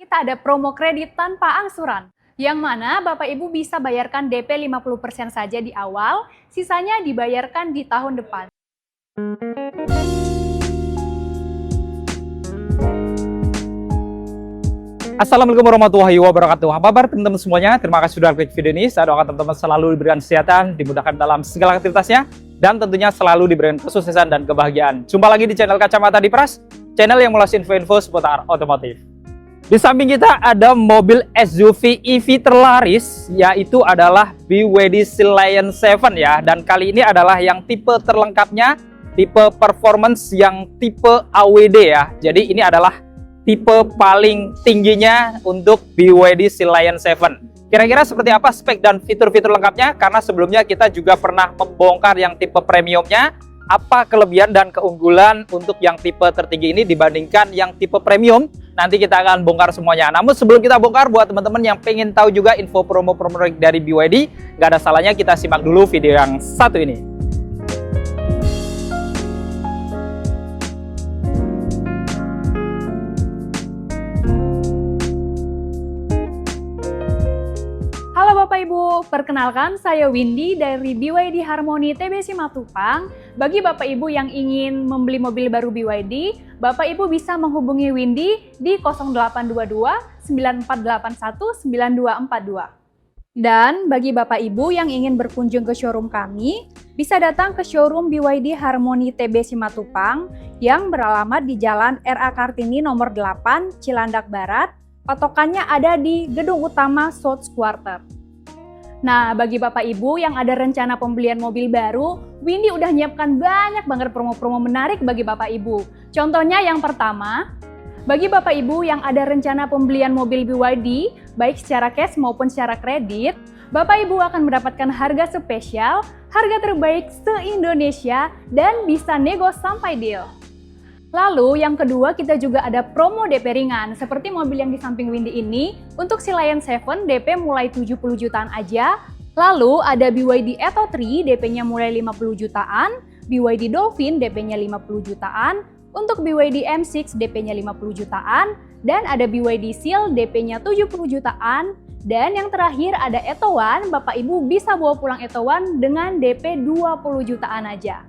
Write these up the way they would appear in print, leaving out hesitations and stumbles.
kita ada promo kredit tanpa angsuran. Yang mana Bapak Ibu bisa bayarkan DP 50% saja di awal, sisanya dibayarkan di tahun depan. Assalamualaikum warahmatullahi wabarakatuh. Apa kabar teman-teman semuanya? Terima kasih sudah klik video ini. Saya doakan teman-teman selalu diberikan kesehatan, dimudahkan dalam segala aktivitasnya, dan tentunya selalu diberikan kesuksesan dan kebahagiaan. Jumpa lagi di channel Kacamata Dipras, channel yang mengulas info-info seputar otomotif. Di samping kita ada mobil SUV EV terlaris, yaitu adalah BYD Sea Lion 7 ya. Dan kali ini adalah yang tipe terlengkapnya, tipe performance yang tipe AWD ya. Jadi ini adalah tipe paling tingginya untuk BYD Sea Lion 7. Kira-kira seperti apa spek dan fitur-fitur lengkapnya? Karena sebelumnya kita juga pernah membongkar yang tipe premiumnya. Apa kelebihan dan keunggulan untuk yang tipe tertinggi ini dibandingkan yang tipe premium? Nanti kita akan bongkar semuanya. Namun sebelum kita bongkar, buat teman-teman yang pengen tahu juga info promo-promo dari BYD, nggak ada salahnya kita simak dulu video yang satu ini. Halo Bapak Ibu, perkenalkan saya Windy dari BYD Harmony TB Simatupang. Bagi Bapak Ibu yang ingin membeli mobil baru BYD, Bapak Ibu bisa menghubungi Windy di 0822 9481 9242. Dan bagi Bapak Ibu yang ingin berkunjung ke showroom kami, bisa datang ke showroom BYD Harmony TB Simatupang yang beralamat di Jalan RA Kartini nomor 8, Cilandak Barat. Patokannya ada di gedung utama South Quarter. Nah, bagi Bapak Ibu yang ada rencana pembelian mobil baru, Windy udah nyiapkan banyak banget promo-promo menarik bagi Bapak Ibu. Contohnya yang pertama, bagi Bapak Ibu yang ada rencana pembelian mobil BYD, baik secara cash maupun secara kredit, Bapak Ibu akan mendapatkan harga spesial, harga terbaik se-Indonesia, dan bisa nego sampai deal. Lalu yang kedua, kita juga ada promo DP ringan seperti mobil yang di samping Windy ini. Untuk Sea Lion 7 DP mulai 70 jutaan aja. Lalu ada BYD Atto 3 DP-nya mulai 50 jutaan, BYD Dolphin DP-nya 50 jutaan, untuk BYD M6 DP-nya 50 jutaan, dan ada BYD Seal DP-nya 70 jutaan. Dan yang terakhir ada Atto One, Bapak Ibu bisa bawa pulang Atto One dengan DP 20 jutaan aja.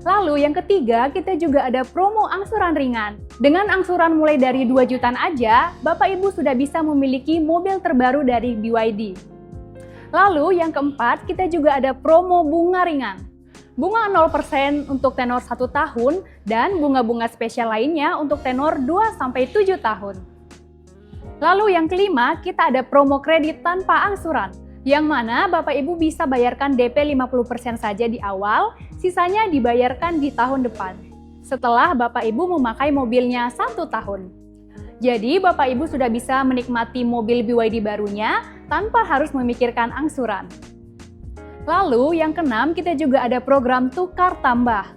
Lalu yang ketiga, kita juga ada promo angsuran ringan. Dengan angsuran mulai dari 2 jutaan aja, Bapak Ibu sudah bisa memiliki mobil terbaru dari BYD. Lalu yang keempat, kita juga ada promo bunga ringan. Bunga 0% untuk tenor 1 tahun dan bunga-bunga spesial lainnya untuk tenor 2-7 tahun. Lalu yang kelima, kita ada promo kredit tanpa angsuran. Yang mana Bapak Ibu bisa bayarkan DP 50% saja di awal, sisanya dibayarkan di tahun depan. Setelah Bapak Ibu memakai mobilnya 1 tahun. Jadi Bapak Ibu sudah bisa menikmati mobil BYD barunya tanpa harus memikirkan angsuran. Lalu yang keenam, kita juga ada program tukar tambah.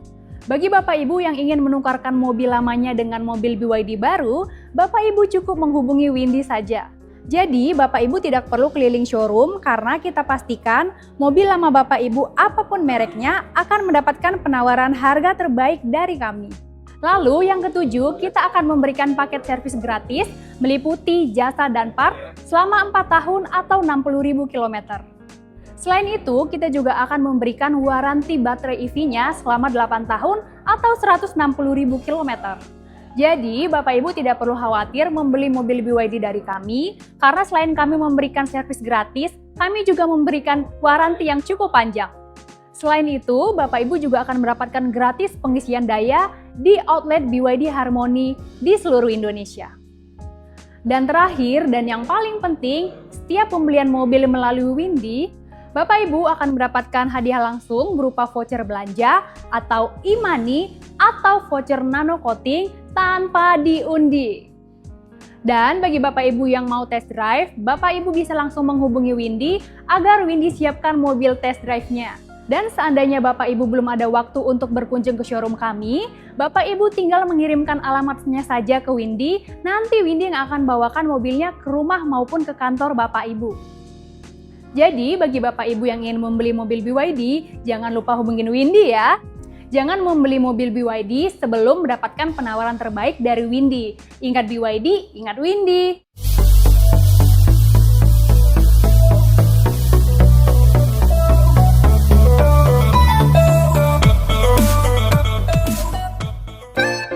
Bagi Bapak Ibu yang ingin menukarkan mobil lamanya dengan mobil BYD baru, Bapak Ibu cukup menghubungi Windy saja. Jadi, Bapak Ibu tidak perlu keliling showroom karena kita pastikan mobil lama Bapak Ibu apapun mereknya akan mendapatkan penawaran harga terbaik dari kami. Lalu yang ketujuh, kita akan memberikan paket servis gratis meliputi jasa dan part selama 4 tahun atau 60.000 km. Selain itu, kita juga akan memberikan waranti baterai EV-nya selama 8 tahun atau 160.000 km. Jadi, Bapak Ibu tidak perlu khawatir membeli mobil BYD dari kami, karena selain kami memberikan servis gratis, kami juga memberikan waranti yang cukup panjang. Selain itu, Bapak Ibu juga akan mendapatkan gratis pengisian daya di outlet BYD Harmony di seluruh Indonesia. Dan terakhir, dan yang paling penting, setiap pembelian mobil melalui Windy, Bapak Ibu akan mendapatkan hadiah langsung berupa voucher belanja atau e-money atau voucher nano coating tanpa diundi. Dan bagi Bapak Ibu yang mau test drive, Bapak Ibu bisa langsung menghubungi Windy agar Windy siapkan mobil test drive-nya. Dan seandainya Bapak Ibu belum ada waktu untuk berkunjung ke showroom kami, Bapak Ibu tinggal mengirimkan alamatnya saja ke Windy, nanti Windy yang akan bawakan mobilnya ke rumah maupun ke kantor Bapak Ibu. Jadi bagi Bapak Ibu yang ingin membeli mobil BYD, jangan lupa hubungin Windy ya. Jangan membeli mobil BYD sebelum mendapatkan penawaran terbaik dari Windy. Ingat BYD, ingat Windy.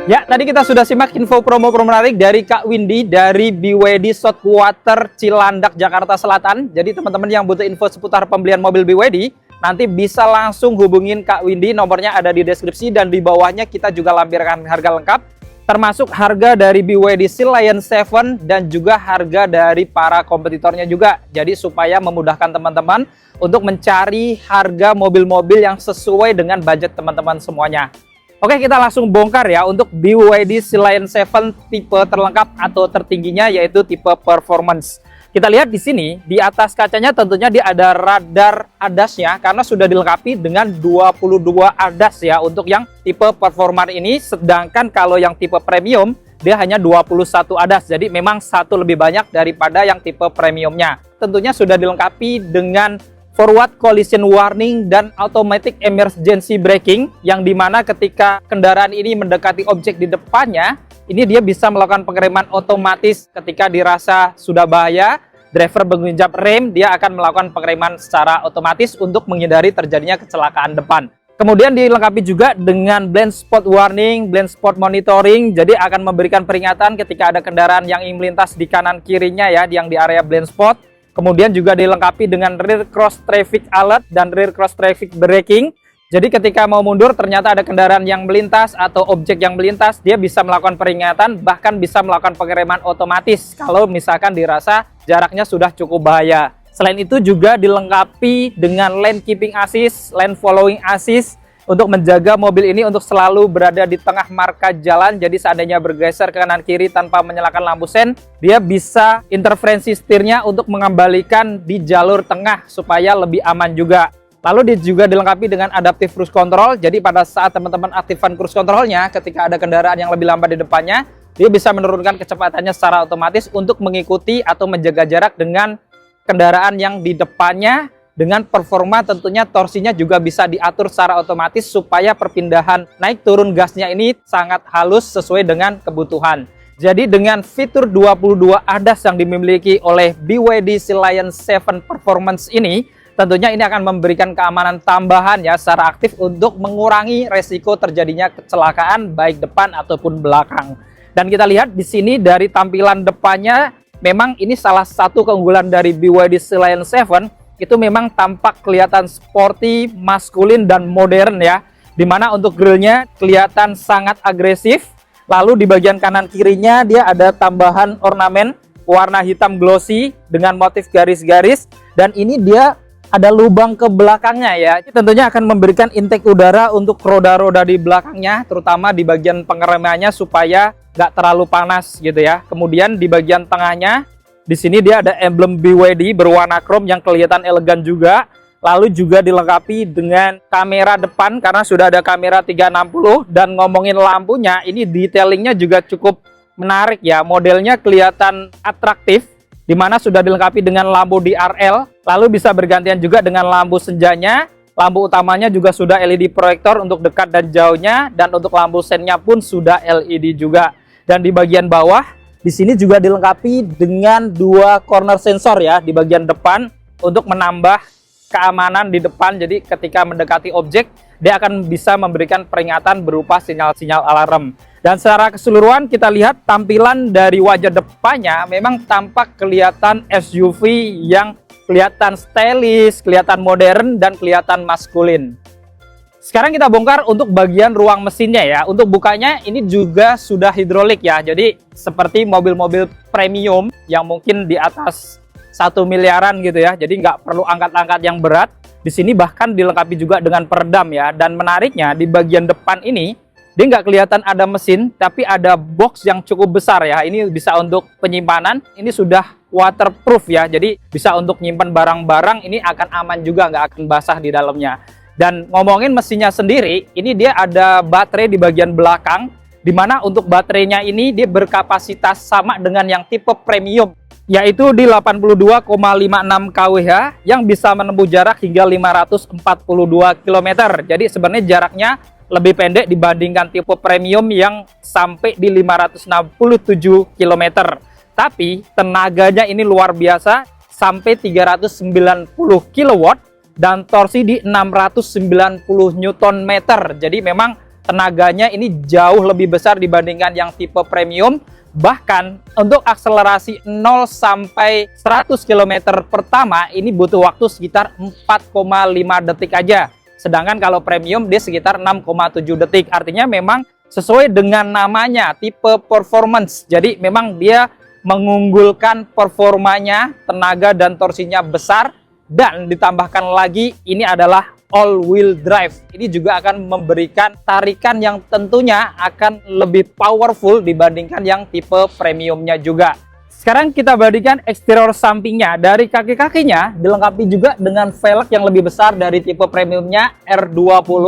Ya, tadi kita sudah simak info promo-promo menarik dari Kak Windy dari BYD Southwater Cilandak, Jakarta Selatan. Jadi teman-teman yang butuh info seputar pembelian mobil BYD, nanti bisa langsung hubungin Kak Windy. Nomornya ada di deskripsi dan di bawahnya kita juga lampirkan harga lengkap. Termasuk harga dari BYD Sea Lion 7 dan juga harga dari para kompetitornya juga. Jadi supaya memudahkan teman-teman untuk mencari harga mobil-mobil yang sesuai dengan budget teman-teman semuanya. Oke, kita langsung bongkar ya untuk BYD Sea Lion 7 tipe terlengkap atau tertingginya, yaitu tipe performance. Kita lihat di sini, di atas kacanya tentunya dia ada radar ADAS-nya karena sudah dilengkapi dengan 22 ADAS ya untuk yang tipe performer ini. Sedangkan kalau yang tipe premium, dia hanya 21 ADAS. Jadi memang satu lebih banyak daripada yang tipe premiumnya. Tentunya sudah dilengkapi dengan forward collision warning dan automatic emergency braking, yang dimana ketika kendaraan ini mendekati objek di depannya, ini dia bisa melakukan pengereman otomatis. Ketika dirasa sudah bahaya, driver menginjak rem, dia akan melakukan pengereman secara otomatis untuk menghindari terjadinya kecelakaan depan. Kemudian dilengkapi juga dengan blind spot warning, blind spot monitoring, jadi akan memberikan peringatan ketika ada kendaraan yang ingin melintas di kanan kirinya ya, yang di area blind spot. Kemudian juga dilengkapi dengan rear cross traffic alert dan rear cross traffic braking. Jadi ketika mau mundur ternyata ada kendaraan yang melintas atau objek yang melintas, dia bisa melakukan peringatan, bahkan bisa melakukan pengereman otomatis kalau misalkan dirasa jaraknya sudah cukup bahaya. Selain itu juga dilengkapi dengan lane keeping assist, lane following assist, untuk menjaga mobil ini untuk selalu berada di tengah marka jalan. Jadi seandainya bergeser ke kanan kiri tanpa menyalakan lampu sen, dia bisa interferensi setirnya untuk mengembalikan di jalur tengah supaya lebih aman juga. Lalu dia juga dilengkapi dengan adaptive cruise control. Jadi pada saat teman-teman aktifkan cruise controlnya, ketika ada kendaraan yang lebih lambat di depannya, dia bisa menurunkan kecepatannya secara otomatis untuk mengikuti atau menjaga jarak dengan kendaraan yang di depannya. Dengan performa tentunya torsinya juga bisa diatur secara otomatis supaya perpindahan naik turun gasnya ini sangat halus sesuai dengan kebutuhan. Jadi dengan fitur 22 ADAS yang dimiliki oleh BYD Sea Lion 7 Performance ini, tentunya ini akan memberikan keamanan tambahan ya secara aktif untuk mengurangi resiko terjadinya kecelakaan baik depan ataupun belakang. Dan kita lihat di sini dari tampilan depannya, memang ini salah satu keunggulan dari BYD Sea Lion 7. Itu memang tampak kelihatan sporty, maskulin, dan modern ya. Dimana untuk grillnya kelihatan sangat agresif. Lalu di bagian kanan kirinya dia ada tambahan ornamen warna hitam glossy dengan motif garis-garis. Dan ini dia ada lubang ke belakangnya ya. Ini tentunya akan memberikan intake udara untuk roda-roda di belakangnya, terutama di bagian pengeremannya supaya nggak terlalu panas gitu ya. Kemudian di bagian tengahnya, di sini dia ada emblem BYD berwarna chrome yang kelihatan elegan juga. Lalu juga dilengkapi dengan kamera depan karena sudah ada kamera 360. Dan ngomongin lampunya, ini detailingnya juga cukup menarik ya. Modelnya kelihatan atraktif, dimana sudah dilengkapi dengan lampu DRL. Lalu bisa bergantian juga dengan lampu senjanya. Lampu utamanya juga sudah LED proyektor untuk dekat dan jauhnya. Dan untuk lampu sennya pun sudah LED juga. Dan di bagian bawah, di sini juga dilengkapi dengan 2 corner sensor ya di bagian depan untuk menambah keamanan di depan. Jadi ketika mendekati objek, dia akan bisa memberikan peringatan berupa sinyal-sinyal alarm. Dan secara keseluruhan kita lihat tampilan dari wajah depannya memang tampak kelihatan SUV yang kelihatan stylish, kelihatan modern, dan kelihatan maskulin. Sekarang kita bongkar untuk bagian ruang mesinnya ya. Untuk bukanya ini juga sudah hidrolik ya. Jadi seperti mobil-mobil premium yang mungkin di atas 1 miliaran gitu ya. Jadi nggak perlu angkat-angkat yang berat. Di sini bahkan dilengkapi juga dengan peredam ya. Dan menariknya di bagian depan ini, dia nggak kelihatan ada mesin, tapi ada box yang cukup besar ya. Ini bisa untuk penyimpanan. Ini sudah waterproof ya. Jadi bisa untuk nyimpan barang-barang. Ini akan aman juga, nggak akan basah di dalamnya. Dan ngomongin mesinnya sendiri, ini dia ada baterai di bagian belakang, dimana untuk baterainya ini dia berkapasitas sama dengan yang tipe premium, yaitu di 82,56 kWh yang bisa menempuh jarak hingga 542 km. Jadi sebenarnya jaraknya lebih pendek dibandingkan tipe premium yang sampai di 567 km. Tapi tenaganya ini luar biasa, sampai 390 kW dan torsi di 690 Nm. Jadi memang tenaganya ini jauh lebih besar dibandingkan yang tipe premium. Bahkan untuk akselerasi 0 sampai 100 km pertama ini butuh waktu sekitar 4,5 detik aja. Sedangkan kalau premium dia sekitar 6,7 detik. Artinya memang sesuai dengan namanya, tipe performance. Jadi memang dia mengunggulkan performanya, tenaga dan torsinya besar. Dan ditambahkan lagi ini adalah all-wheel drive. Ini juga akan memberikan tarikan yang tentunya akan lebih powerful dibandingkan yang tipe premiumnya juga. Sekarang kita bandingkan eksterior sampingnya. Dari kaki-kakinya dilengkapi juga dengan velg yang lebih besar dari tipe premiumnya R20.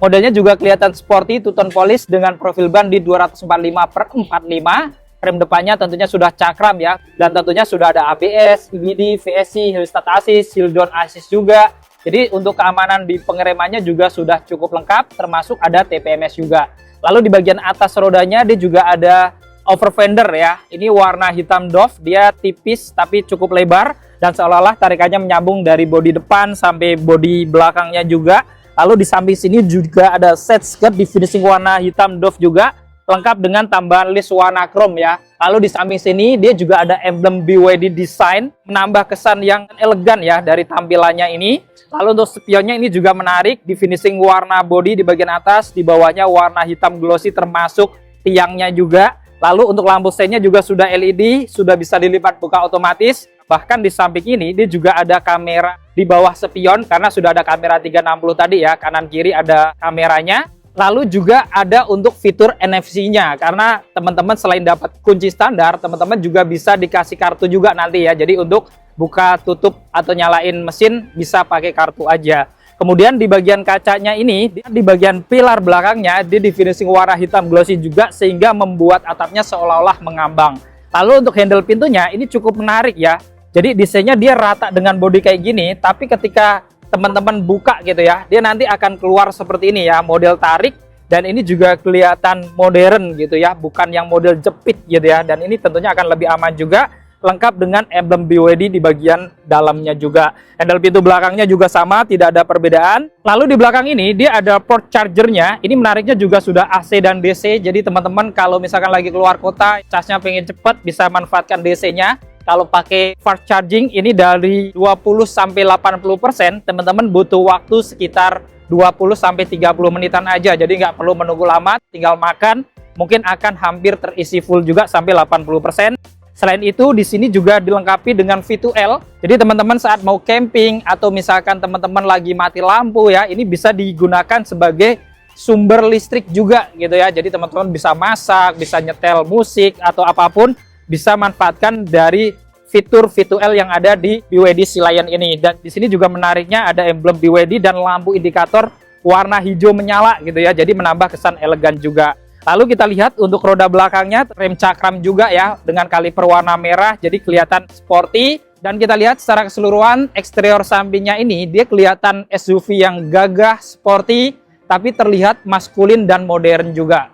Modelnya juga kelihatan sporty, two-tone polish dengan profil ban di 245/45. Rem depannya tentunya sudah cakram ya. Dan tentunya sudah ada ABS, EBD, VSC, hill start assist, hill down assist juga. Jadi untuk keamanan di pengeremannya juga sudah cukup lengkap, termasuk ada TPMS juga. Lalu di bagian atas rodanya dia juga ada over fender ya. Ini warna hitam doff, dia tipis tapi cukup lebar dan seolah-olah tarikannya menyambung dari bodi depan sampai bodi belakangnya juga. Lalu di samping sini juga ada set skirt di finishing warna hitam doff juga, lengkap dengan tambahan list warna chrome ya. Lalu di samping sini dia juga ada emblem BYD design, menambah kesan yang elegan ya dari tampilannya ini. Lalu untuk spionnya ini juga menarik, di finishing warna bodi di bagian atas, di bawahnya warna hitam glossy termasuk tiangnya juga. Lalu untuk lampu stenya juga sudah LED, sudah bisa dilipat buka otomatis. Bahkan di samping ini dia juga ada kamera di bawah spion karena sudah ada kamera 360 tadi ya, kanan kiri ada kameranya. Lalu juga ada untuk fitur NFC-nya, karena teman-teman selain dapat kunci standar, teman-teman juga bisa dikasih kartu juga nanti ya. Jadi untuk buka tutup atau nyalain mesin bisa pakai kartu aja. Kemudian di bagian kacanya ini, di bagian pilar belakangnya, dia di finishing warna hitam glossy juga sehingga membuat atapnya seolah-olah mengambang. Lalu untuk handle pintunya ini cukup menarik ya. Jadi desainnya dia rata dengan bodi kayak gini, tapi ketika teman-teman buka gitu ya, dia nanti akan keluar seperti ini ya, model tarik. Dan ini juga kelihatan modern gitu ya, bukan yang model jepit gitu ya. Dan ini tentunya akan lebih aman juga, lengkap dengan emblem BYD di bagian dalamnya juga. Handle pintu belakangnya juga sama, tidak ada perbedaan. Lalu di belakang ini dia ada port chargernya. Ini menariknya juga sudah AC dan DC. Jadi teman-teman kalau misalkan lagi keluar kota, casnya pengen cepet, bisa manfaatkan DC-nya. Kalau pakai fast charging ini dari 20 sampai 80%, teman-teman butuh waktu sekitar 20 sampai 30 menitan aja. Jadi nggak perlu menunggu lama, tinggal makan, mungkin akan hampir terisi full juga sampai 80%. Selain itu di sini juga dilengkapi dengan V2L. Jadi teman-teman saat mau camping atau misalkan teman-teman lagi mati lampu ya, ini bisa digunakan sebagai sumber listrik juga gitu ya. Jadi teman-teman bisa masak, bisa nyetel musik atau apapun, bisa manfaatkan dari fitur V2L yang ada di BYD Sea Lion ini. Dan di sini juga menariknya ada emblem BYD dan lampu indikator warna hijau menyala gitu ya. Jadi menambah kesan elegan juga. Lalu kita lihat untuk roda belakangnya rem cakram juga ya dengan kaliper warna merah, jadi kelihatan sporty. Dan kita lihat secara keseluruhan eksterior sampingnya ini dia kelihatan SUV yang gagah, sporty, tapi terlihat maskulin dan modern juga.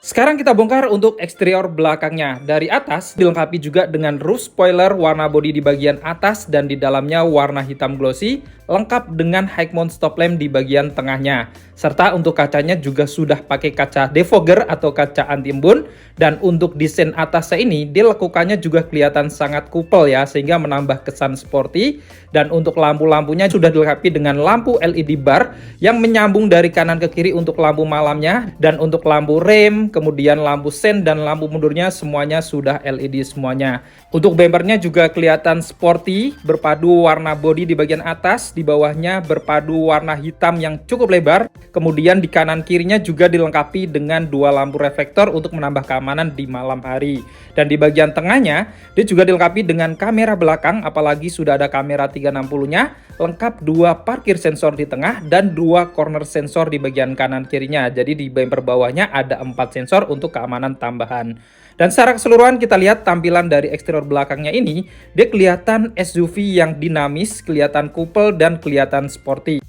Sekarang kita bongkar untuk eksterior belakangnya. Dari atas dilengkapi juga dengan roof spoiler warna bodi di bagian atas dan di dalamnya warna hitam glossy, lengkap dengan high mount stop lamp di bagian tengahnya. Serta untuk kacanya juga sudah pakai kaca defogger atau kaca anti embun. Dan untuk desain atasnya ini dilekukannya juga kelihatan sangat kupel ya, sehingga menambah kesan sporty. Dan untuk lampu-lampunya sudah dilengkapi dengan lampu LED bar yang menyambung dari kanan ke kiri untuk lampu malamnya. Dan untuk lampu rem, kemudian lampu sen dan lampu mundurnya semuanya sudah LED semuanya. Untuk bempernya juga kelihatan sporty, berpadu warna bodi di bagian atas, di bawahnya berpadu warna hitam yang cukup lebar. Kemudian di kanan kirinya juga dilengkapi dengan dua lampu reflektor untuk menambah keamanan di malam hari. Dan di bagian tengahnya dia juga dilengkapi dengan kamera belakang, apalagi sudah ada kamera 360-nya, lengkap dua parkir sensor di tengah dan dua corner sensor di bagian kanan kirinya. Jadi di bumper bawahnya ada 4 sensor untuk keamanan tambahan. Dan secara keseluruhan kita lihat tampilan dari eksterior belakangnya ini, dia kelihatan SUV yang dinamis, kelihatan kupel dan kelihatan sporty.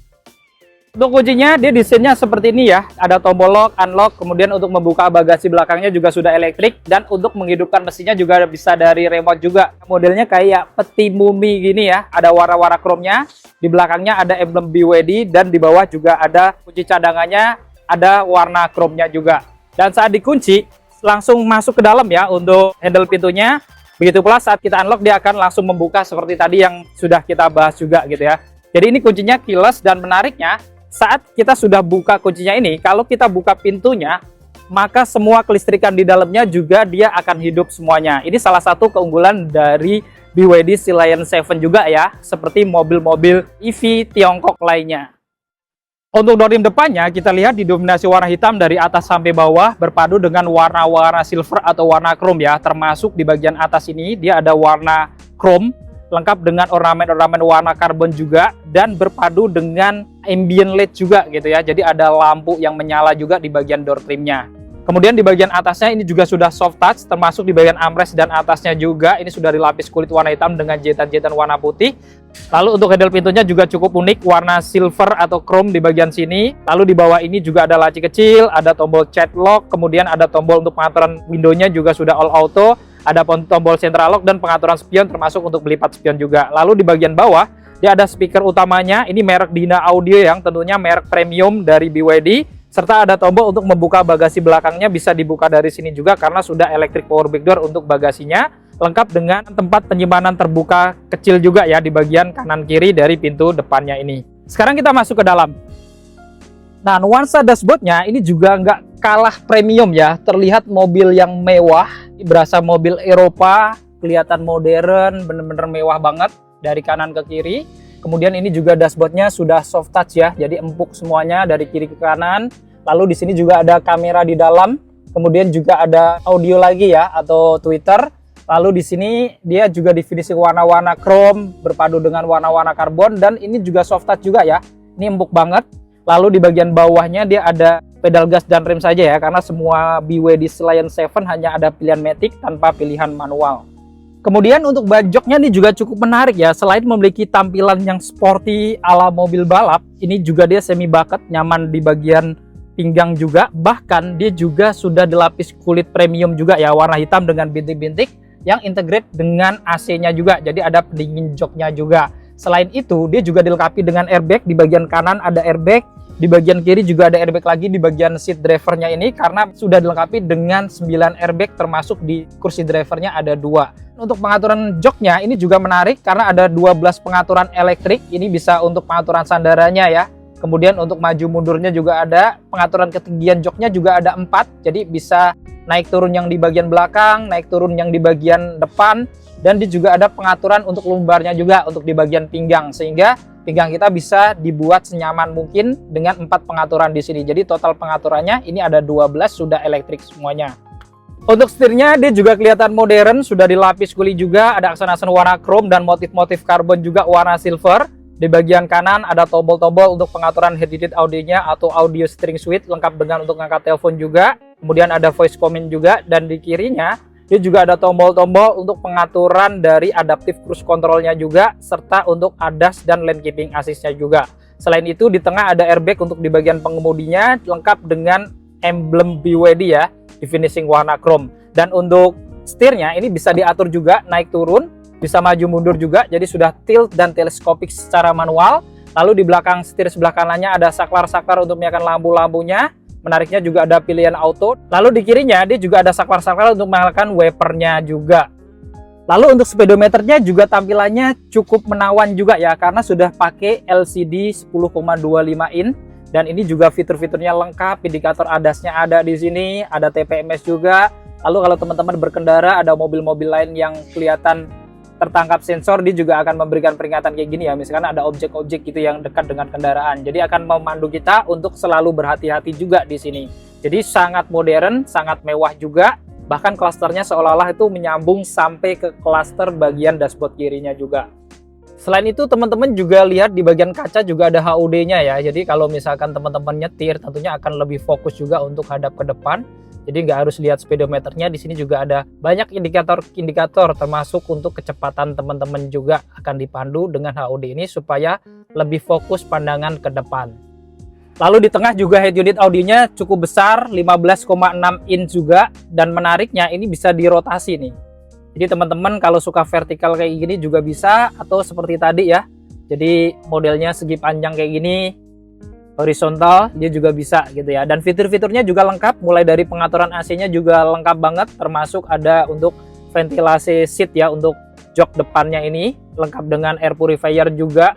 Untuk kuncinya dia desainnya seperti ini ya, ada tombol lock, unlock, kemudian untuk membuka bagasi belakangnya juga sudah elektrik, dan untuk menghidupkan mesinnya juga bisa dari remote juga. Modelnya kayak peti mumi gini ya, ada warna-warna chrome-nya, di belakangnya ada emblem BYD, dan di bawah juga ada kunci cadangannya, ada warna chrome-nya juga. Dan saat dikunci, langsung masuk ke dalam ya untuk handle pintunya. Begitu pula saat kita unlock, dia akan langsung membuka seperti tadi yang sudah kita bahas juga gitu ya. Jadi ini kuncinya keyless, dan menariknya, saat kita sudah buka kuncinya ini, kalau kita buka pintunya, maka semua kelistrikan di dalamnya juga dia akan hidup semuanya. Ini salah satu keunggulan dari BYD Sea Lion 7 juga ya, seperti mobil-mobil EV Tiongkok lainnya. Untuk door trim depannya, kita lihat didominasi warna hitam dari atas sampai bawah, berpadu dengan warna-warna silver atau warna chrome ya, termasuk di bagian atas ini, dia ada warna chrome, lengkap dengan ornamen-ornamen warna karbon juga, dan berpadu dengan ambient LED juga gitu ya. Jadi ada lampu yang menyala juga di bagian door trimnya. Kemudian di bagian atasnya ini juga sudah soft touch, termasuk di bagian armrest dan atasnya juga ini sudah dilapis kulit warna hitam dengan jahitan-jahitan warna putih. Lalu untuk handle pintunya juga cukup unik, warna silver atau chrome di bagian sini. Lalu di bawah ini juga ada laci kecil, ada tombol chat lock, kemudian ada tombol untuk pengaturan windownya juga sudah all auto. Ada tombol central lock dan pengaturan spion termasuk untuk melipat spion juga. Lalu di bagian bawah dia ada speaker utamanya, ini merek Dina Audio yang tentunya merek premium dari BYD, serta ada tombol untuk membuka bagasi belakangnya, bisa dibuka dari sini juga karena sudah electric power back door untuk bagasinya, lengkap dengan tempat penyimpanan terbuka kecil juga ya di bagian kanan kiri dari pintu depannya ini. Sekarang kita masuk ke dalam. Nah, nuansa dashboardnya ini juga nggak kalah premium ya, terlihat mobil yang mewah, berasa mobil Eropa, kelihatan modern, bener-bener mewah banget dari kanan ke kiri. Kemudian ini juga dashboardnya sudah soft touch ya, jadi empuk semuanya dari kiri ke kanan. Lalu di sini juga ada kamera di dalam, kemudian juga ada audio lagi ya atau tweeter. Lalu di sini dia juga definisi warna-warna chrome berpadu dengan warna-warna karbon, dan ini juga soft touch juga ya, ini empuk banget. Lalu di bagian bawahnya dia ada pedal gas dan rem saja ya, karena semua BYD Sea Lion 7 hanya ada pilihan matic tanpa pilihan manual. Kemudian untuk ban joknya ini juga cukup menarik ya, selain memiliki tampilan yang sporty ala mobil balap, ini juga dia semi bucket, nyaman di bagian pinggang juga, bahkan dia juga sudah dilapis kulit premium juga ya, warna hitam dengan bintik-bintik yang integrate dengan AC-nya juga, jadi ada pendingin joknya juga. Selain itu, dia juga dilengkapi dengan airbag, di bagian kanan ada airbag, di bagian kiri juga ada airbag lagi di bagian seat drivernya ini, karena sudah dilengkapi dengan 9 airbag, termasuk di kursi drivernya ada 2. Untuk pengaturan joknya ini juga menarik karena ada 12 pengaturan elektrik, ini bisa untuk pengaturan sandarannya ya. Kemudian untuk maju mundurnya juga ada, pengaturan ketinggian joknya juga ada 4, jadi bisa naik turun yang di bagian belakang, naik turun yang di bagian depan, dan dia juga ada pengaturan untuk lumbarnya juga untuk di bagian pinggang, sehingga pinggang kita bisa dibuat senyaman mungkin dengan 4 pengaturan di sini. Jadi total pengaturannya ini ada 12, sudah elektrik semuanya. Untuk setirnya dia juga kelihatan modern, sudah dilapis kulit juga, ada aksen-aksen warna chrome dan motif-motif karbon juga warna silver. Di bagian kanan ada tombol-tombol untuk pengaturan head-unit audionya atau audio steering suite, lengkap dengan untuk angkat telepon juga. Kemudian ada voice command juga, dan di kirinya dia juga ada tombol-tombol untuk pengaturan dari adaptive cruise controlnya juga, serta untuk ADAS dan lane keeping assist-nya juga. Selain itu di tengah ada airbag untuk di bagian pengemudinya, lengkap dengan emblem BYD ya, di finishing warna chrome. Dan untuk setirnya ini bisa diatur juga naik turun, bisa maju mundur juga, jadi sudah tilt dan teleskopik secara manual. Lalu di belakang setir sebelah kanannya ada saklar-saklar untuk menyalakan lampu-lampunya. Menariknya juga ada pilihan auto. Lalu di kirinya dia juga ada saklar-saklar untuk menyalakan wipernya juga. Lalu untuk speedometernya juga tampilannya cukup menawan juga ya, karena sudah pakai LCD 10,25 in, dan ini juga fitur-fiturnya lengkap. Indikator ADAS-nya ada di sini, ada TPMS juga. Lalu kalau teman-teman berkendara ada mobil-mobil lain yang kelihatan tertangkap sensor, dia juga akan memberikan peringatan kayak gini ya, misalkan ada objek-objek gitu yang dekat dengan kendaraan, jadi akan memandu kita untuk selalu berhati-hati juga di sini. Jadi sangat modern, sangat mewah juga, bahkan klasternya seolah-olah itu menyambung sampai ke klaster bagian dashboard kirinya juga. Selain itu teman-teman juga lihat di bagian kaca juga ada HUD-nya ya, jadi kalau misalkan teman-teman nyetir tentunya akan lebih fokus juga untuk hadap ke depan. Jadi nggak harus lihat speedometernya, di sini juga ada banyak indikator-indikator termasuk untuk kecepatan teman-teman juga akan dipandu dengan HUD ini supaya lebih fokus pandangan ke depan. Lalu di tengah juga head unit audionya cukup besar, 15,6 inch juga, dan menariknya ini bisa dirotasi nih. Jadi teman-teman kalau suka vertikal kayak gini juga bisa, atau seperti tadi ya. Jadi modelnya segi panjang kayak gini, horizontal dia juga bisa gitu ya. Dan fitur-fiturnya juga lengkap, mulai dari pengaturan AC-nya juga lengkap banget, termasuk ada untuk ventilasi seat ya, untuk jok depannya ini lengkap dengan air purifier juga.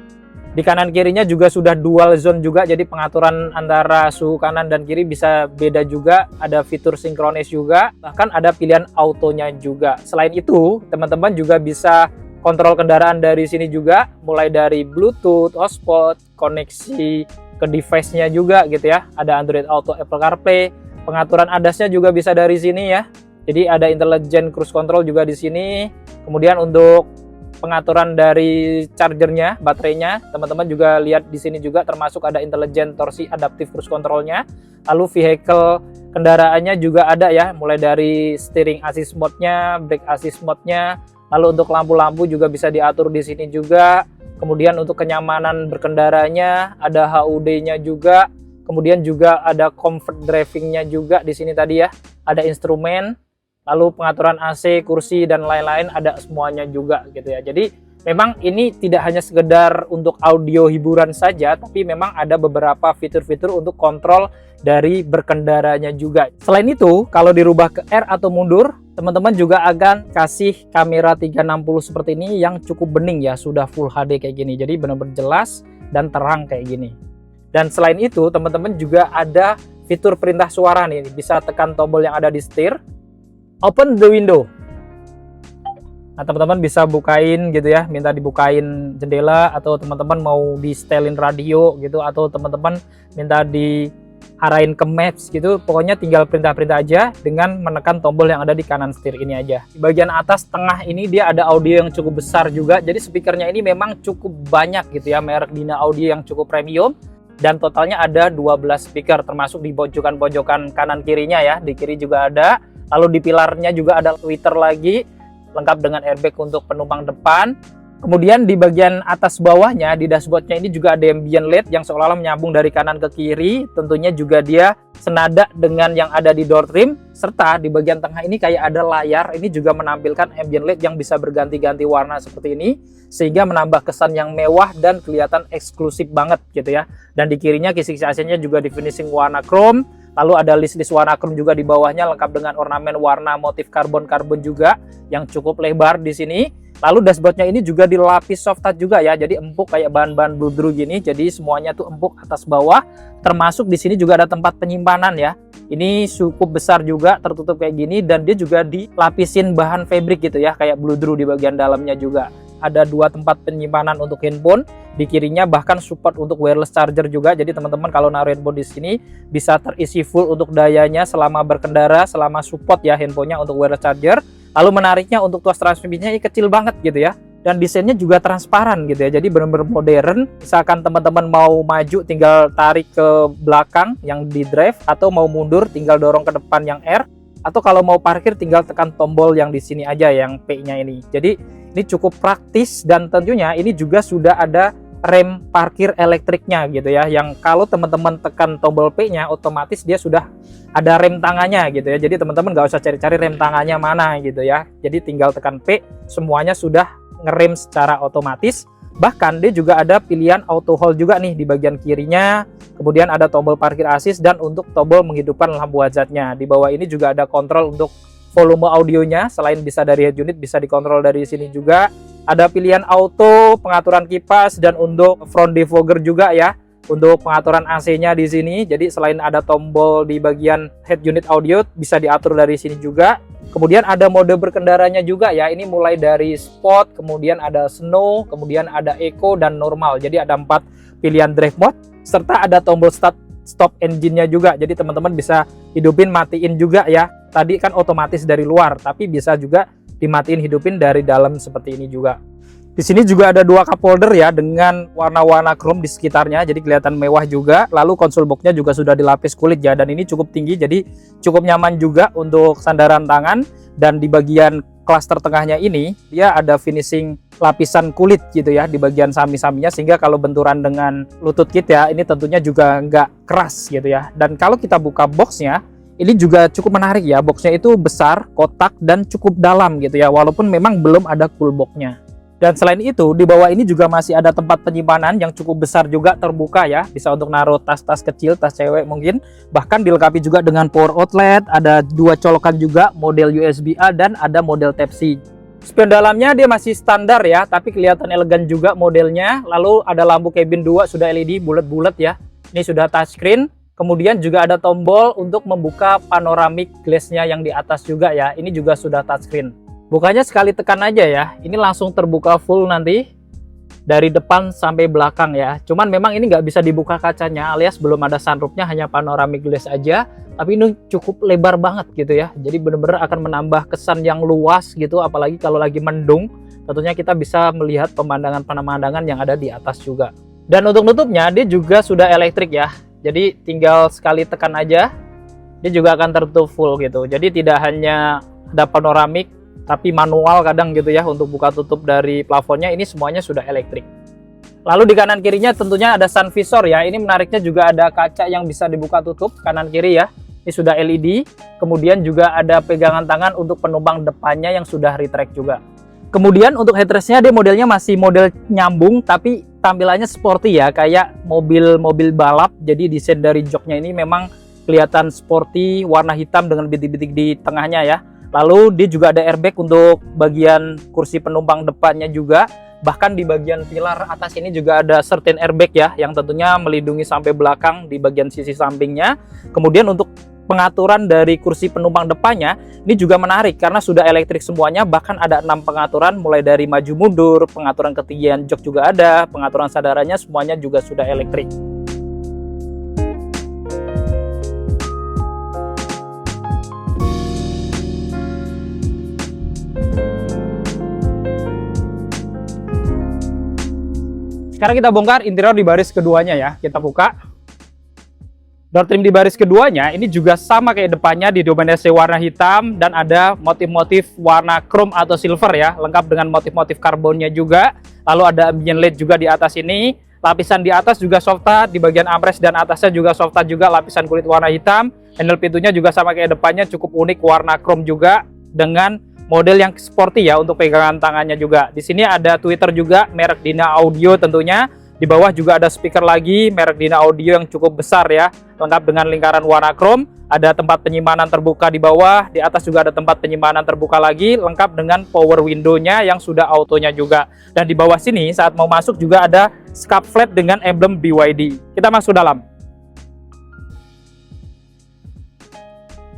Di kanan kirinya juga sudah dual zone juga, jadi pengaturan antara suhu kanan dan kiri bisa beda juga. Ada fitur sinkronis juga, bahkan ada pilihan autonya juga. Selain itu, teman-teman juga bisa kontrol kendaraan dari sini juga, mulai dari Bluetooth, hotspot, koneksi ke device-nya juga gitu ya. Ada Android Auto, Apple CarPlay, pengaturan ADAS-nya juga bisa dari sini ya. Jadi ada intelligent cruise control juga di sini. Kemudian untuk pengaturan dari chargernya, baterainya, teman-teman juga lihat di sini juga, termasuk ada intelligent torsi adaptive cruise controlnya. Lalu vehicle kendaraannya juga ada ya, mulai dari steering assist mode-nya, brake assist mode-nya. Lalu untuk lampu-lampu juga bisa diatur di sini juga. Kemudian untuk kenyamanan berkendaranya ada HUD-nya juga. Kemudian juga ada comfort driving-nya juga di sini tadi ya. Ada instrumen. Lalu pengaturan AC, kursi, dan lain-lain ada semuanya juga gitu ya. Jadi memang ini tidak hanya sekedar untuk audio hiburan saja, tapi memang ada beberapa fitur-fitur untuk kontrol dari berkendaranya juga. Selain itu, kalau dirubah ke R atau mundur, teman-teman juga akan kasih kamera 360 seperti ini yang cukup bening ya, sudah Full HD kayak gini. Jadi benar-benar jelas dan terang kayak gini. Dan selain itu, teman-teman juga ada fitur perintah suara nih, bisa tekan tombol yang ada di setir. Open the window. Nah, teman-teman bisa bukain gitu ya, minta dibukain jendela, atau teman-teman mau di setelin radio gitu, atau teman-teman minta diarahin ke maps gitu. Pokoknya tinggal perintah-perintah aja dengan menekan tombol yang ada di kanan setir ini aja. Di bagian atas tengah ini dia ada audio yang cukup besar juga. Jadi speakernya ini memang cukup banyak gitu ya, merek Dina Audio yang cukup premium. Dan totalnya ada 12 speaker, termasuk di pojokan-pojokan kanan kirinya ya. Di kiri juga ada. Lalu di pilarnya juga ada tweeter lagi, lengkap dengan airbag untuk penumpang depan. Kemudian di bagian atas bawahnya, di dashboardnya ini juga ada ambient LED yang seolah-olah menyambung dari kanan ke kiri. Tentunya juga dia senada dengan yang ada di door trim. Serta di bagian tengah ini kayak ada layar, ini juga menampilkan ambient LED yang bisa berganti-ganti warna seperti ini. Sehingga menambah kesan yang mewah dan kelihatan eksklusif banget gitu ya. Dan di kirinya kisi-kisi AC-nya juga di finishing warna chrome. Lalu ada list-list warna chrome juga di bawahnya, lengkap dengan ornamen warna motif karbon-karbon juga yang cukup lebar di sini. Lalu dashboardnya ini juga dilapis soft touch juga ya, jadi empuk kayak bahan-bahan bludru gini. Jadi semuanya tuh empuk atas bawah. Termasuk di sini juga ada tempat penyimpanan ya. Ini cukup besar juga, tertutup kayak gini, dan dia juga dilapisin bahan fabric gitu ya, kayak bludru di bagian dalamnya juga. Ada 2 tempat penyimpanan untuk handphone. Di kirinya bahkan support untuk wireless charger juga. Jadi teman-teman kalau naruh handphone di sini bisa terisi full untuk dayanya selama berkendara, selama support ya handphonenya untuk wireless charger. Lalu menariknya untuk tuas transmisinya ini kecil banget gitu ya. Dan desainnya juga transparan gitu ya. Jadi benar-benar modern. Misalkan teman-teman mau maju tinggal tarik ke belakang yang di drive, atau mau mundur tinggal dorong ke depan yang R, atau kalau mau parkir tinggal tekan tombol yang di sini aja yang P-nya ini. Jadi ini cukup praktis, dan tentunya ini juga sudah ada rem parkir elektriknya gitu ya, yang kalau teman-teman tekan tombol P-nya otomatis dia sudah ada rem tangannya gitu ya. Jadi teman-teman nggak usah cari-cari rem tangannya mana gitu ya. Jadi tinggal tekan P, semuanya sudah ngerem secara otomatis. Bahkan dia juga ada pilihan auto hold juga nih di bagian kirinya. Kemudian ada tombol parkir assist dan untuk tombol menghidupkan lampu hazardnya. Di bawah ini juga ada kontrol untuk volume audionya, selain bisa dari head unit bisa dikontrol dari sini juga. Ada pilihan auto, pengaturan kipas, dan untuk front defogger juga ya, untuk pengaturan AC-nya di sini. Jadi selain ada tombol di bagian head unit audio bisa diatur dari sini juga. Kemudian ada mode berkendaranya juga ya, ini mulai dari sport, kemudian ada snow, kemudian ada eco dan normal. Jadi ada 4 pilihan drive mode, serta ada tombol start stop engine-nya juga. Jadi teman-teman bisa hidupin, matiin juga ya. Tadi kan otomatis dari luar, tapi bisa juga dimatiin, hidupin dari dalam seperti ini juga. Di sini juga ada 2 cup holder ya, dengan warna-warna chrome di sekitarnya, jadi kelihatan mewah juga. Lalu konsol box-nya juga sudah dilapis kulit ya, dan ini cukup tinggi, jadi cukup nyaman juga untuk sandaran tangan. Dan di bagian klaster tengahnya ini dia ada finishing lapisan kulit gitu ya di bagian sami-saminya, sehingga kalau benturan dengan lutut kita ini tentunya juga nggak keras gitu ya. Dan kalau kita buka boxnya, ini juga cukup menarik ya, boxnya itu besar, kotak, dan cukup dalam gitu ya, walaupun memang belum ada cool boxnya. Dan selain itu di bawah ini juga masih ada tempat penyimpanan yang cukup besar juga, terbuka ya, bisa untuk naruh tas-tas kecil, tas cewek mungkin. Bahkan dilengkapi juga dengan power outlet, ada 2 colokan juga, model USB-A dan ada model Type-C. Spion dalamnya dia masih standar ya, tapi kelihatan elegan juga modelnya. Lalu ada lampu cabin 2 sudah LED bulat-bulat ya. Ini sudah touchscreen. Kemudian juga ada tombol untuk membuka panoramic glass-nya yang di atas juga ya. Ini juga sudah touchscreen. Bukanya sekali tekan aja ya. Ini langsung terbuka full nanti dari depan sampai belakang ya. Cuman memang ini nggak bisa dibuka kacanya, alias belum ada sunroofnya, hanya panoramic glass aja. Tapi ini cukup lebar banget gitu ya, jadi bener-bener akan menambah kesan yang luas gitu, apalagi kalau lagi mendung. Tentunya kita bisa melihat pemandangan-pemandangan yang ada di atas juga. Dan untuk nutupnya dia juga sudah elektrik ya, jadi tinggal sekali tekan aja dia juga akan tertutup full gitu. Jadi tidak hanya ada panoramik, tapi manual kadang gitu ya untuk buka tutup dari plafonnya. Ini semuanya sudah elektrik. Lalu di kanan kirinya tentunya ada sun visor ya. Ini menariknya juga ada kaca yang bisa dibuka tutup kanan kiri ya. Ini sudah LED. Kemudian juga ada pegangan tangan untuk penumpang depannya yang sudah retract juga. Kemudian untuk headrestnya dia modelnya masih model nyambung, tapi tampilannya sporty ya, kayak mobil-mobil balap. Jadi desain dari joknya ini memang kelihatan sporty, warna hitam dengan bintik-bintik di tengahnya ya. Lalu dia juga ada airbag untuk bagian kursi penumpang depannya juga. Bahkan di bagian pilar atas ini juga ada certain airbag ya, yang tentunya melindungi sampai belakang di bagian sisi sampingnya. Kemudian untuk pengaturan dari kursi penumpang depannya ini juga menarik karena sudah elektrik semuanya. Bahkan ada 6 pengaturan, mulai dari maju mundur, pengaturan ketinggian jok juga ada, pengaturan sadarannya semuanya juga sudah elektrik. Sekarang kita bongkar interior di baris keduanya ya. Kita buka. Door trim di baris keduanya ini juga sama kayak depannya, didominasi warna hitam dan ada motif-motif warna chrome atau silver ya, lengkap dengan motif-motif karbonnya juga. Lalu ada ambient LED juga di atas ini. Lapisan di atas juga soft touch, di bagian armrest dan atasnya juga soft touch juga, lapisan kulit warna hitam. Handle pintunya juga sama kayak depannya, cukup unik warna chrome juga dengan model yang sporty ya untuk pegangan tangannya juga. Di sini ada tweeter juga merek Dina Audio tentunya. Di bawah juga ada speaker lagi merek Dina Audio yang cukup besar ya, lengkap dengan lingkaran warna chrome. Ada tempat penyimpanan terbuka di bawah, di atas juga ada tempat penyimpanan terbuka lagi, lengkap dengan power window-nya yang sudah autonya juga. Dan di bawah sini saat mau masuk juga ada scuff flat dengan emblem BYD. Kita masuk dalam.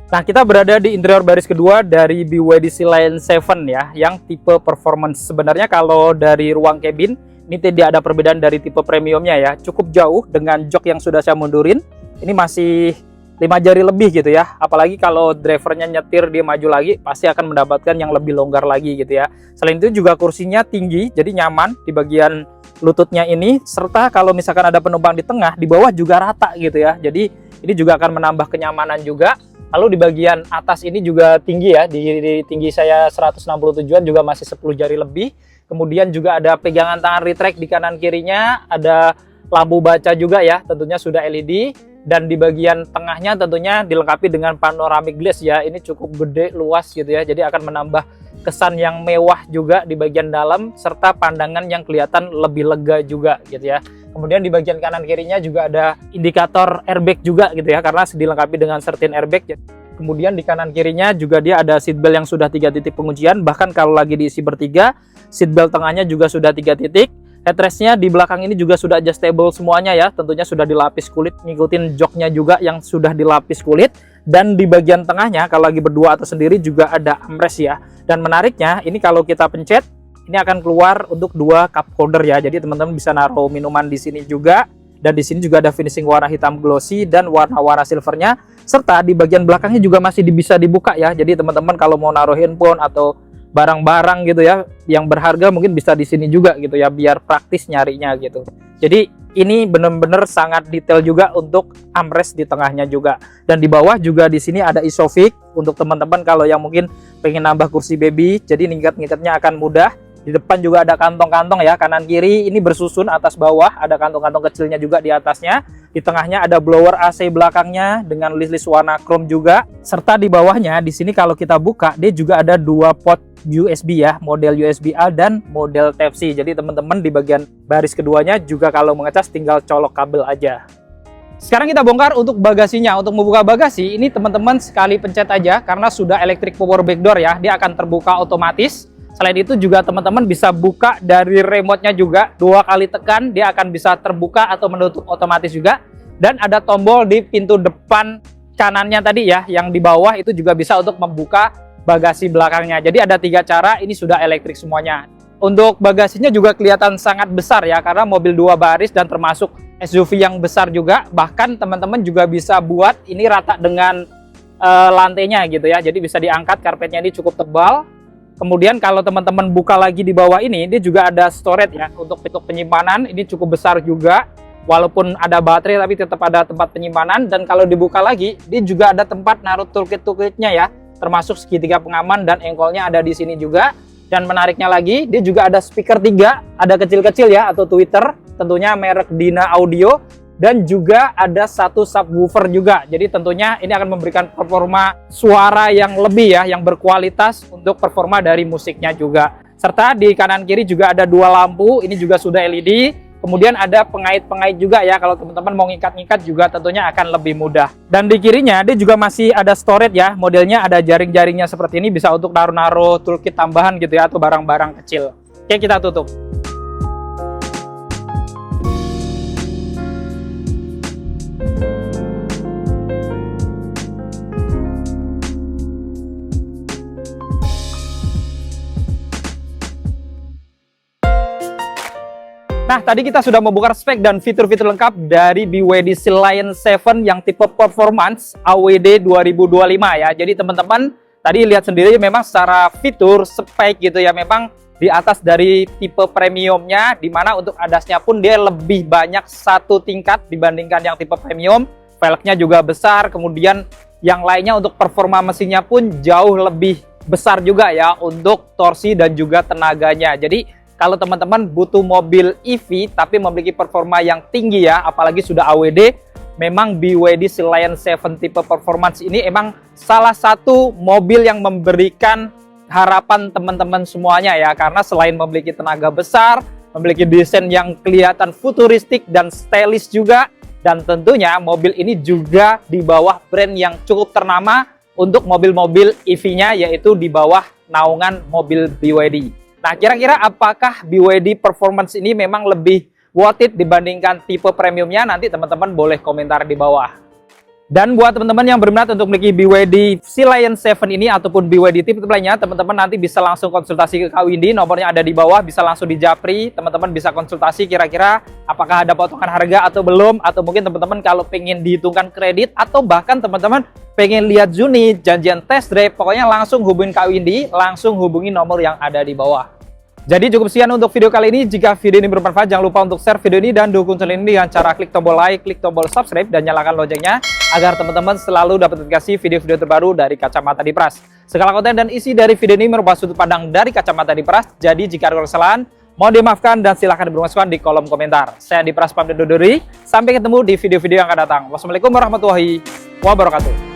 Nah, kita berada di interior baris kedua dari BYD Sealine 7 ya, yang tipe performance. Sebenarnya kalau dari ruang cabin ini tidak ada perbedaan dari tipe premiumnya ya, cukup jauh dengan jok yang sudah saya mundurin. Ini masih 5 jari lebih gitu ya, apalagi kalau drivernya nyetir dia maju lagi pasti akan mendapatkan yang lebih longgar lagi gitu ya. Selain itu juga kursinya tinggi, jadi nyaman di bagian lututnya ini, serta kalau misalkan ada penumpang di tengah, di bawah juga rata gitu ya. Jadi ini juga akan menambah kenyamanan juga. Lalu di bagian atas ini juga tinggi ya, di tinggi saya 167-an juga masih 10 jari lebih. Kemudian juga ada pegangan tangan retract di kanan kirinya, ada lampu baca juga ya, tentunya sudah LED. Dan di bagian tengahnya tentunya dilengkapi dengan panoramic glass ya, ini cukup gede, luas gitu ya, jadi akan menambah kesan yang mewah juga di bagian dalam, serta pandangan yang kelihatan lebih lega juga gitu ya. Kemudian di bagian kanan kirinya juga ada indikator airbag juga gitu ya, karena dilengkapi dengan certain airbag. Kemudian di kanan kirinya juga dia ada seat belt yang sudah 3 titik penguncian, bahkan kalau lagi diisi bertiga, seat belt tengahnya juga sudah 3 titik. Headrestnya di belakang ini juga sudah adjustable semuanya ya, tentunya sudah dilapis kulit, ngikutin joknya juga yang sudah dilapis kulit. Dan di bagian tengahnya kalau lagi berdua atau sendiri juga ada armrest ya. Dan menariknya ini kalau kita pencet, ini akan keluar untuk 2 cup holder ya, jadi teman-teman bisa naruh minuman di sini juga. Dan di sini juga ada finishing warna hitam glossy dan warna-warna silvernya, serta di bagian belakangnya juga masih bisa dibuka ya. Jadi teman-teman kalau mau naruh handphone atau barang-barang gitu ya yang berharga mungkin bisa di sini juga gitu ya, biar praktis nyarinya gitu. Jadi ini benar-benar sangat detail juga untuk armrest di tengahnya juga. Dan di bawah juga di sini ada isofix untuk teman-teman kalau yang mungkin pengen nambah kursi baby, jadi ngikat-ngikatnya akan mudah. Di depan juga ada kantong-kantong ya, kanan kiri ini bersusun atas bawah, ada kantong-kantong kecilnya juga di atasnya. Di tengahnya ada blower AC belakangnya dengan list-list warna chrome juga. Serta di bawahnya di sini kalau kita buka dia juga ada 2 port USB ya, model USB-A dan model Type-C. Jadi teman-teman di bagian baris keduanya juga kalau mengecas tinggal colok kabel aja. Sekarang kita bongkar untuk bagasinya. Untuk membuka bagasi ini teman-teman sekali pencet aja karena sudah electric power back door ya, dia akan terbuka otomatis. Selain itu juga teman-teman bisa buka dari remote-nya juga, 2 kali tekan dia akan bisa terbuka atau menutup otomatis juga. Dan ada tombol di pintu depan kanannya tadi ya, yang di bawah itu juga bisa untuk membuka bagasi belakangnya. Jadi ada 3 cara, ini sudah elektrik semuanya. Untuk bagasinya juga kelihatan sangat besar ya, karena mobil 2 baris dan termasuk SUV yang besar juga. Bahkan teman-teman juga bisa buat ini rata dengan lantainya gitu ya, jadi bisa diangkat, karpetnya ini cukup tebal. Kemudian kalau teman-teman buka lagi di bawah ini, dia juga ada storage ya untuk penyimpanan. Ini cukup besar juga, walaupun ada baterai tapi tetap ada tempat penyimpanan. Dan kalau dibuka lagi, dia juga ada tempat naruh toolkit-toolkitnya ya, termasuk segitiga pengaman dan engkolnya ada di sini juga. Dan menariknya lagi, dia juga ada speaker 3, ada kecil-kecil ya, atau tweeter, tentunya merek Dina Audio. Dan juga ada 1 subwoofer juga. Jadi tentunya ini akan memberikan performa suara yang lebih ya, yang berkualitas untuk performa dari musiknya juga. Serta di kanan kiri juga ada 2 lampu, ini juga sudah LED. Kemudian ada pengait-pengait juga ya, kalau teman-teman mau ngikat-ngikat juga tentunya akan lebih mudah. Dan di kirinya dia juga masih ada storage ya, modelnya ada jaring-jaringnya seperti ini, bisa untuk naruh-naruh toolkit tambahan gitu ya, atau barang-barang kecil. Oke, kita tutup. Nah, tadi kita sudah membongkar spek dan fitur-fitur lengkap dari BYD Seal Lion 7 yang tipe performance AWD 2025 ya. Jadi teman-teman tadi lihat sendiri memang secara fitur, spek gitu ya, memang di atas dari tipe premiumnya, dimana untuk ADAS-nya pun dia lebih banyak 1 tingkat dibandingkan yang tipe premium. Velgnya juga besar, kemudian yang lainnya untuk performa mesinnya pun jauh lebih besar juga ya untuk torsi dan juga tenaganya. Jadi kalau teman-teman butuh mobil EV tapi memiliki performa yang tinggi ya, apalagi sudah AWD, memang BYD Seal Lion 7 tipe performance ini emang salah satu mobil yang memberikan harapan teman-teman semuanya ya, karena selain memiliki tenaga besar, memiliki desain yang kelihatan futuristik dan stylish juga, dan tentunya mobil ini juga di bawah brand yang cukup ternama untuk mobil-mobil EV-nya, yaitu di bawah naungan mobil BYD. Nah, kira-kira apakah BYD Performance ini memang lebih worth it dibandingkan tipe premiumnya? Nanti teman-teman boleh komentar di bawah. Dan buat teman-teman yang berminat untuk memiliki BYD Seal Lion 7 ini ataupun BYD tipe lainnya, teman-teman nanti bisa langsung konsultasi ke Kak Windy, nomornya ada di bawah, bisa langsung di Japri. Teman-teman bisa konsultasi kira-kira apakah ada potongan harga atau belum, atau mungkin teman-teman kalau pengen dihitungkan kredit, atau bahkan teman-teman pengen lihat unit, janjian test drive, pokoknya langsung hubungin Kak Windy, langsung hubungi nomor yang ada di bawah. Jadi cukup sekian untuk video kali ini. Jika video ini bermanfaat, jangan lupa untuk share video ini dan dukung channel ini dengan cara klik tombol like, klik tombol subscribe, dan nyalakan loncengnya agar teman-teman selalu dapat notifikasi video-video terbaru dari Kacamata Diperas. Segala konten dan isi dari video ini merupakan sudut pandang dari Kacamata Diperas. Jadi jika ada kesalahan, mohon dimaafkan dan silahkan dibermasukkan di kolom komentar. Saya Diperas pamit undur diri. Sampai ketemu di video-video yang akan datang. Wassalamualaikum warahmatullahi wabarakatuh.